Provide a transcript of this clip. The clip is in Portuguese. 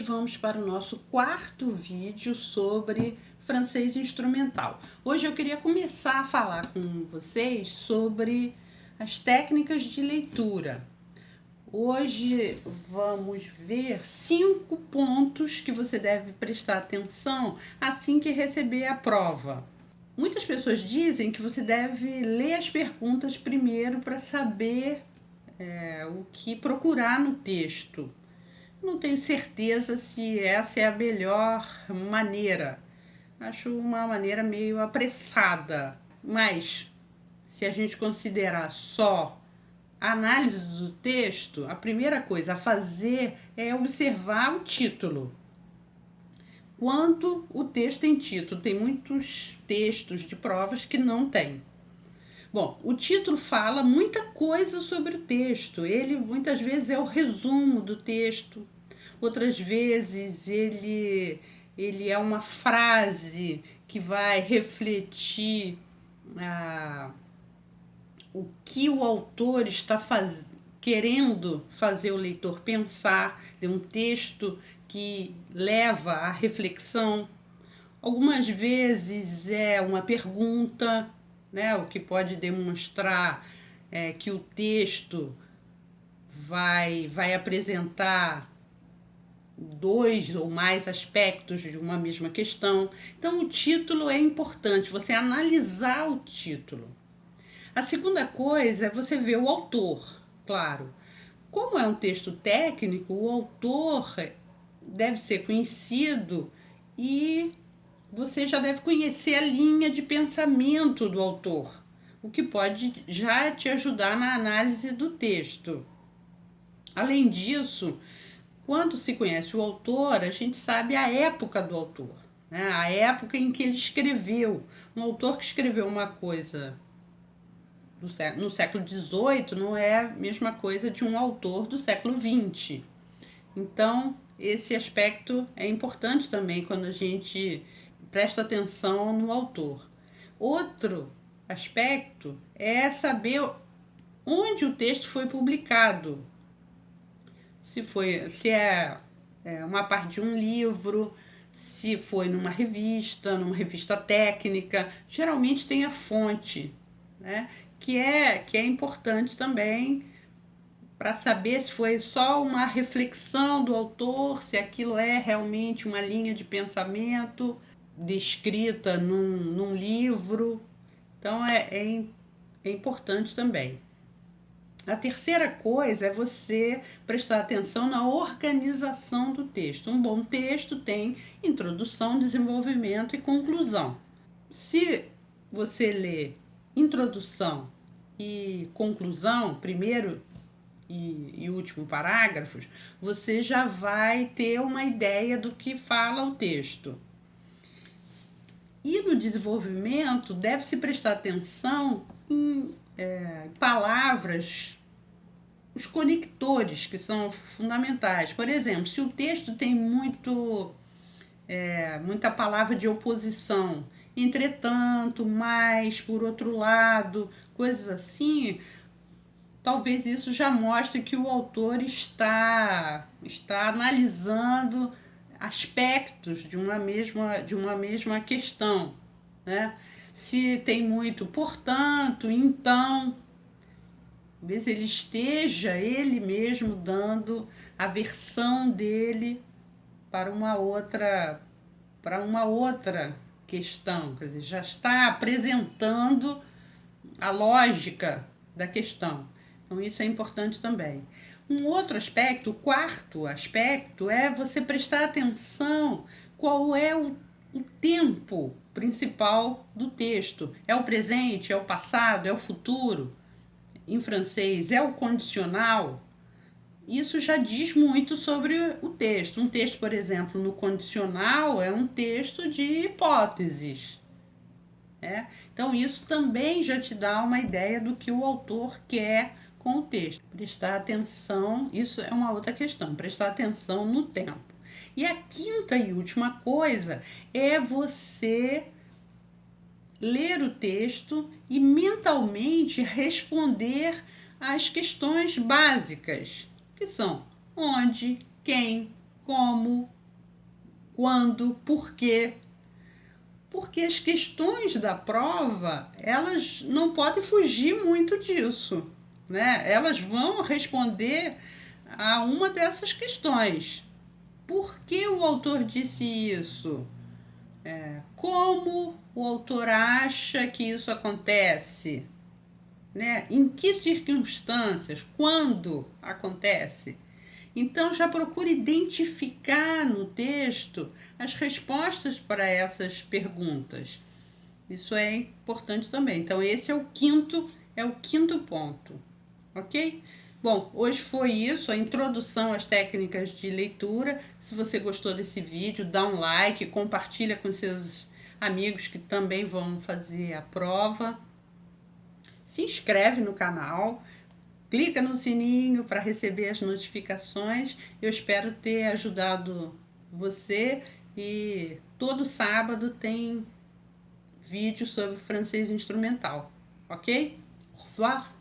hoje vamos para o nosso quarto vídeo sobre francês instrumental. Hoje eu queria começar a falar com vocês sobre as técnicas de leitura. Hoje vamos ver 5 pontos que você deve prestar atenção assim que receber a prova. Muitas pessoas dizem que você deve ler as perguntas primeiro para saber o que procurar no texto. Não tenho certeza se essa é a melhor maneira. Acho uma maneira meio apressada. Mas, se a gente considerar só a análise do texto, a primeira coisa a fazer é observar o título. Quando o texto tem título, tem muitos textos de provas que não tem. Bom, o título fala muita coisa sobre o texto. Ele muitas vezes é o resumo do texto. Outras vezes ele é uma frase que vai refletir o que o autor está querendo fazer o leitor pensar. É um texto que leva à reflexão. Algumas vezes é uma pergunta, né, o que pode demonstrar que o texto vai apresentar 2 ou mais aspectos de uma mesma questão. Então, o título é importante, você analisar o título. A segunda coisa é você ver o autor, claro. Como é um texto técnico, o autor deve ser conhecido e você já deve conhecer a linha de pensamento do autor, o que pode já te ajudar na análise do texto. Além disso, quando se conhece o autor, a gente sabe a época do autor, né? A época em que ele escreveu. Um autor que escreveu uma coisa no século XVIII não é a mesma coisa de um autor do século XX. Então, esse aspecto é importante também quando a gente presta atenção no autor. Outro aspecto é saber onde o texto foi publicado. Se é uma parte de um livro, se foi numa revista técnica, geralmente tem a fonte, né? Que é importante também para saber se foi só uma reflexão do autor, se aquilo é realmente uma linha de pensamento descrita num livro. Então é importante também. A terceira coisa é você prestar atenção na organização do texto. Um bom texto tem introdução, desenvolvimento e conclusão. Se você lê introdução e conclusão, primeiro e último parágrafos, você já vai ter uma ideia do que fala o texto. E no desenvolvimento, deve-se prestar atenção em palavras, os conectores que são fundamentais. Por exemplo, se o texto tem muita palavra de oposição, entretanto, mais, por outro lado, coisas assim, talvez isso já mostre que o autor está analisando aspectos de uma mesma questão, né? Se tem muito portanto, então, talvez ele esteja ele mesmo dando a versão dele para uma outra questão, quer dizer, já está apresentando a lógica da questão. Então isso é importante também. Um outro aspecto, o quarto aspecto, é você prestar atenção qual é o tempo principal do texto. É o presente, é o passado, é o futuro? Em francês, é o condicional? Isso já diz muito sobre o texto. Um texto, por exemplo, no condicional é um texto de hipóteses. Então isso também já te dá uma ideia do que o autor quer com o texto. Prestar atenção, isso é uma outra questão, prestar atenção no tempo. E a quinta e última coisa é você ler o texto e mentalmente responder às questões básicas, que são onde, quem, como, quando, por quê. Porque as questões da prova, elas não podem fugir muito disso, né? Elas vão responder a uma dessas questões. Por que o autor disse isso? Como o autor acha que isso acontece? Né? Em que circunstâncias? Quando acontece? Então, já procure identificar no texto as respostas para essas perguntas. Isso é importante também. Então, esse é o quinto ponto, ok? Bom, hoje foi isso, a introdução às técnicas de leitura. Se você gostou desse vídeo, dá um like, compartilha com seus amigos que também vão fazer a prova. Se inscreve no canal, clica no sininho para receber as notificações. Eu espero ter ajudado você e todo sábado tem vídeo sobre francês instrumental, ok? Au revoir!